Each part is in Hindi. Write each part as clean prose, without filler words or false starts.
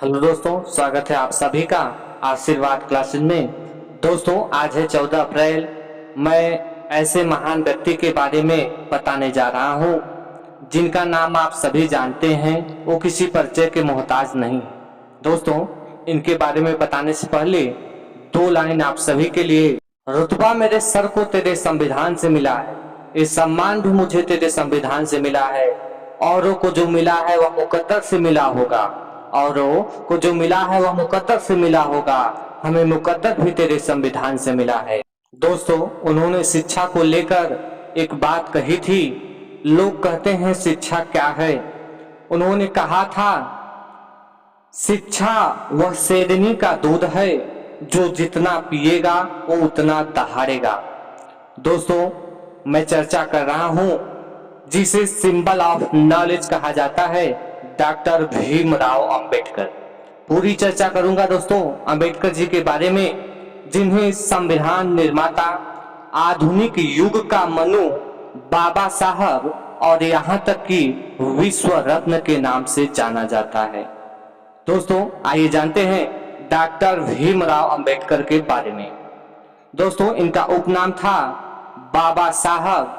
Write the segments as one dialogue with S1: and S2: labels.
S1: हेलो दोस्तों, स्वागत है आप सभी का आशीर्वाद क्लासेस में। दोस्तों, आज है 14 अप्रैल। मैं ऐसे महान व्यक्ति के बारे में बताने जा रहा हूँ जिनका नाम आप सभी जानते हैं। वो किसी परिचय के मोहताज नहीं है। दोस्तों, इनके बारे में बताने से पहले दो लाइन आप सभी के लिए। रुतबा मेरे सर को तेरे संविधान से मिला है, ये सम्मान भी मुझे तेरे संविधान से मिला है। औरों को जो मिला है वह मुकद्दर से मिला होगा, औरों को जो मिला है वह मुकद्दर से मिला होगा, हमें मुकद्दर भी तेरे संविधान से मिला है। दोस्तों, उन्होंने शिक्षा को लेकर एक बात कही थी। लोग कहते हैं शिक्षा क्या है। उन्होंने कहा था, शिक्षा वह शेरनी का दूध है जो जितना पिएगा वो उतना दहाड़ेगा। दोस्तों, मैं चर्चा कर रहा हूं जिसे सिंबल ऑफ नॉलेज कहा जाता है, डॉक्टर भीमराव अंबेडकर। पूरी चर्चा करूंगा दोस्तों अंबेडकर जी के बारे में, जिन्हें संविधान निर्माता, आधुनिक युग का मनु, बाबा साहब और यहां तक कि विश्व रत्न के नाम से जाना जाता है। दोस्तों, आइए जानते हैं डॉक्टर भीमराव अंबेडकर के बारे में। दोस्तों, इनका उपनाम था बाबा साहब,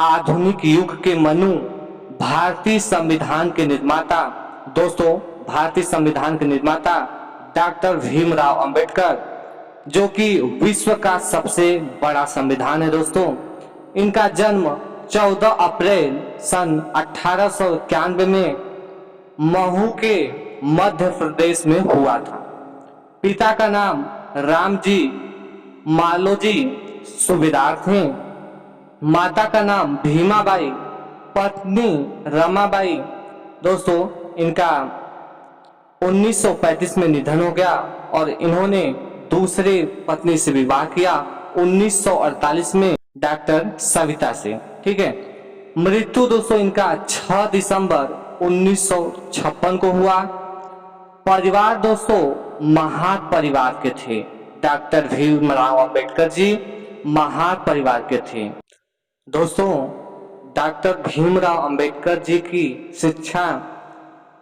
S1: आधुनिक युग के मनु, भारतीय संविधान के निर्माता। दोस्तों, भारतीय संविधान के निर्माता डॉक्टर भीमराव अंबेडकर, जो कि विश्व का सबसे बड़ा संविधान है। दोस्तों, इनका जन्म 14 अप्रैल सन 1891 में महू के मध्य प्रदेश में हुआ था। पिता का नाम रामजी मालोजी सूबेदार थे। माता का नाम भीमाबाई, पत्नी रमाबाई। दोस्तों, इनका 1935 में निधन हो गया और इन्होंने दूसरे पत्नी से विवाह किया 1948 में डॉक्टर सविता से। ठीक है। मृत्यु दोस्तों इनका 6 दिसंबर 1956 को हुआ। परिवार दोस्तों महार परिवार के थे। डॉक्टर भीमराव अंबेडकर जी महार परिवार के थे। दोस्तों, डॉक्टर भीमराव अंबेडकर जी की शिक्षा,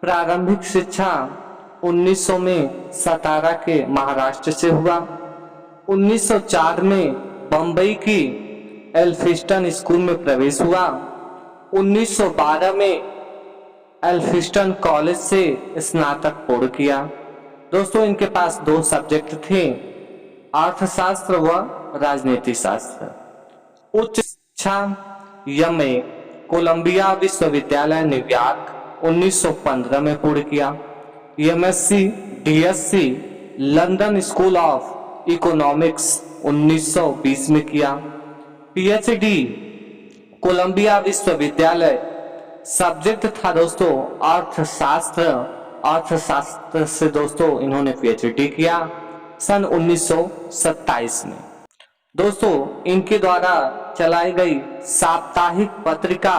S1: प्रारंभिक शिक्षा 1900 में सतारा के महाराष्ट्र से हुआ। 1904 में बंबई की एल्फिस्टन स्कूल में प्रवेश हुआ। 1912 में एल्फिस्टन कॉलेज से स्नातक पूर्ण किया। दोस्तों, इनके पास दो सब्जेक्ट थे, अर्थशास्त्र व राजनीति शास्त्र। उच्च शिक्षा एमए कोलंबिया विश्वविद्यालय न्यूयॉर्क 1915 में पूर्ण किया। MSc DSC London school of economics 1920 में किया। पीएचडी कोलंबिया विश्वविद्यालय, सब्जेक्ट था दोस्तों अर्थशास्त्र। अर्थशास्त्र से दोस्तों इन्होंने पीएचडी किया सन 1927 में। दोस्तों, इनके द्वारा चलाई गई साप्ताहिक पत्रिका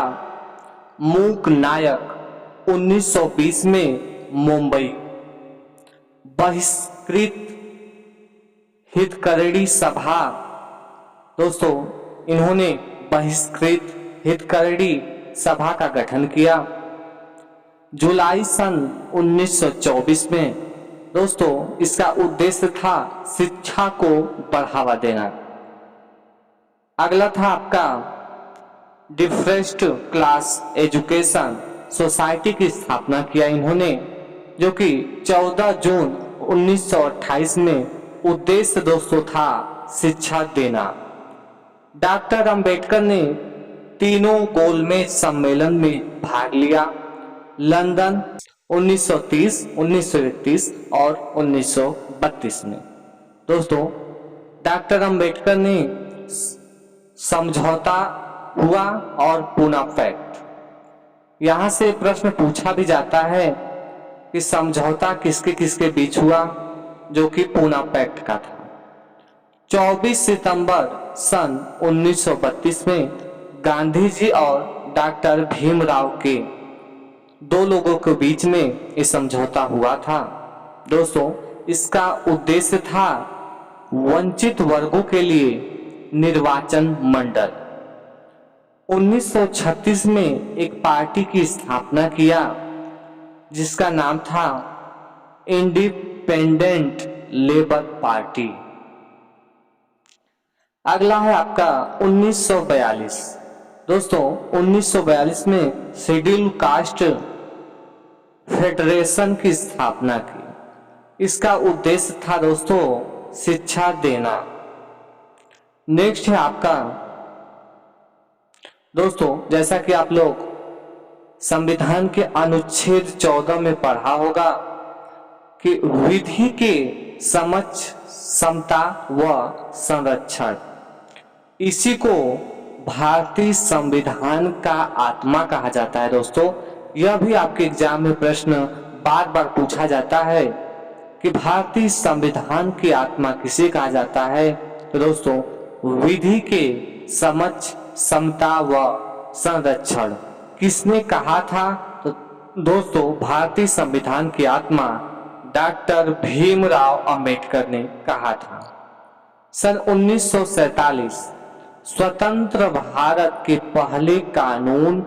S1: मूक नायक 1920 में मुंबई, बहिष्कृत हितकरणी सभा। दोस्तों, इन्होंने बहिष्कृत हितकरणी सभा का गठन किया जुलाई सन 1924 में। दोस्तों, इसका उद्देश्य था शिक्षा को बढ़ावा देना। अगला था आपका डिफरेंस्ड क्लास एजुकेशन सोसाइटी की स्थापना किया इन्होंने, जो कि 14 जून 1928 में उद्देश्य दोस्तों था शिक्षा देना। डॉक्टर अंबेडकर ने तीनों गोलमेज सम्मेलन में भाग लिया, लंदन 1930, 1931 और 1932 में। दोस्तों, डॉक्टर अंबेडकर ने समझौता हुआ और पूना पैक्ट। यहां से प्रश्न पूछा भी जाता है कि समझौता किसके किसके बीच हुआ, जो कि पूना पैक्ट का था। 24 सितंबर सन 1932 में गांधी जी और डॉक्टर भीमराव के दो लोगों के बीच में ये समझौता हुआ था। दोस्तों, इसका उद्देश्य था वंचित वर्गों के लिए निर्वाचन मंडल। 1936 में एक पार्टी की स्थापना किया जिसका नाम था इंडिपेंडेंट लेबर पार्टी। अगला है आपका 1942। दोस्तों 1942 में शेड्यूल कास्ट फेडरेशन की स्थापना की। इसका उद्देश्य था दोस्तों शिक्षा देना। नेक्स्ट है आपका दोस्तों, जैसा कि आप लोग संविधान के अनुच्छेद 14 में पढ़ा होगा कि विधि के समक्ष समता व संरक्षण, इसी को भारतीय संविधान का आत्मा कहा जाता है। दोस्तों यह भी आपके एग्जाम में प्रश्न बार बार पूछा जाता है कि भारतीय संविधान की आत्मा किसे कहा जाता है। तो दोस्तों विधि के समक्ष समता व संरक्षण किसने कहा था? तो दोस्तों भारतीय संविधान की आत्मा डॉक्टर भीमराव अंबेडकर ने कहा था। सन 1947 स्वतंत्र भारत के पहले कानून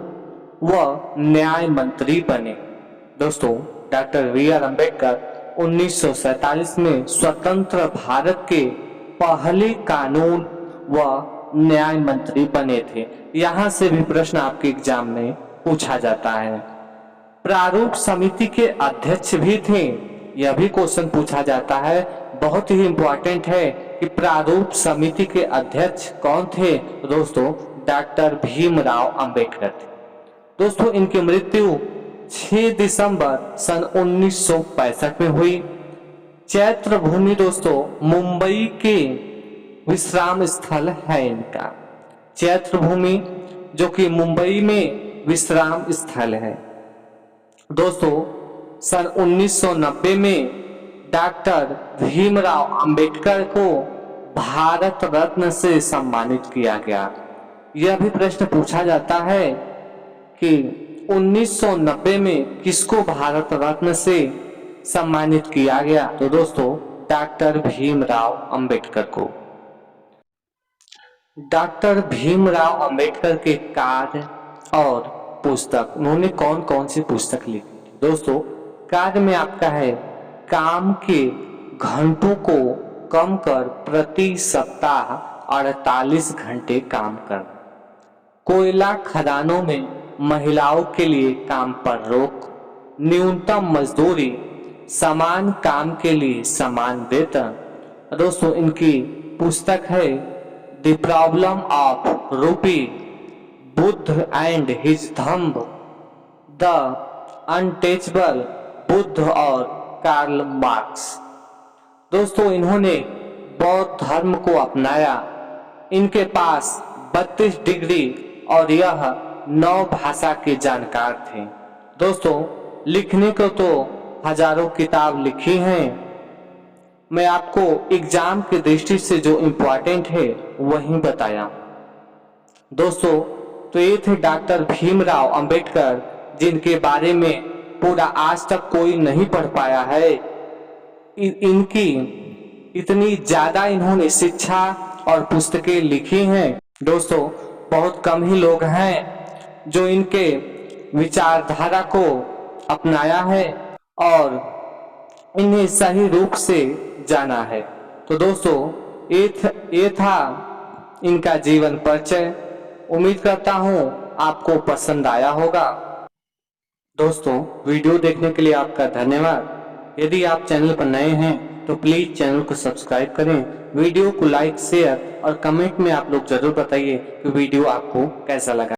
S1: व न्याय मंत्री बने। दोस्तों डॉक्टर बी.आर. अम्बेडकर 1947 में स्वतंत्र भारत के पहले कानून व न्याय मंत्री बने थे। यहां से भी प्रश्न आपके एग्जाम में पूछा जाता है। प्रारूप समिति के अध्यक्ष भी थे, यह भी क्वेश्चन पूछा जाता है। बहुत ही इंपॉर्टेंट है कि प्रारूप समिति के अध्यक्ष कौन थे? दोस्तों डॉक्टर भीमराव अंबेडकर थे। दोस्तों इनकी मृत्यु 6 दिसंबर सन 1965 में हुई। चैत्र भूमि दोस्तों मुंबई के विश्राम स्थल है इनका। चैत्र भूमि जो कि मुंबई में विश्राम स्थल है। दोस्तों सन 1990 में डॉक्टर भीमराव अंबेडकर को भारत रत्न से सम्मानित किया गया। यह भी प्रश्न पूछा जाता है कि 1990 में किसको भारत रत्न से सम्मानित किया गया? तो दोस्तों डॉक्टर भीमराव अंबेडकर को। डॉक्टर भीमराव अंबेडकर के कार्य और पुस्तक, उन्होंने कौन कौन सी पुस्तक लिखी? दोस्तों कार्य में आपका है काम के घंटों को कम कर प्रति सप्ताह 48 घंटे काम करना, कोयला खदानों में महिलाओं के लिए काम पर रोक, न्यूनतम मजदूरी, समान काम के लिए समान वेतन। दोस्तों इनकी पुस्तक है द प्रॉब्लम ऑफ रूपी, Buddha and his thumb, the untouchable, Buddha और कार्ल मार्क्स। दोस्तों इन्होंने बौद्ध धर्म को अपनाया। इनके पास 32 डिग्री और यह 9 भाषा के जानकार थे। दोस्तों लिखने को तो हजारों किताब लिखी हैं, मैं आपको एग्जाम की दृष्टि से जो इम्पोर्टेंट है वही बताया। दोस्तों तो ये थे डॉक्टर भीमराव अंबेडकर, जिनके बारे में पूरा आज तक कोई नहीं पढ़ पाया है। इनकी इतनी ज्यादा इन्होंने शिक्षा और पुस्तकें लिखी हैं। दोस्तों बहुत कम ही लोग हैं जो इनके विचारधारा को अपनाया है और इन्हें सही रूप से जाना है। तो दोस्तों ये था इनका जीवन परिचय। उम्मीद करता हूँ आपको पसंद आया होगा। दोस्तों वीडियो देखने के लिए आपका धन्यवाद। यदि आप चैनल पर नए हैं तो प्लीज चैनल को सब्सक्राइब करें, वीडियो को लाइक शेयर और कमेंट में आप लोग जरूर बताइए कि वीडियो आपको कैसा लगा।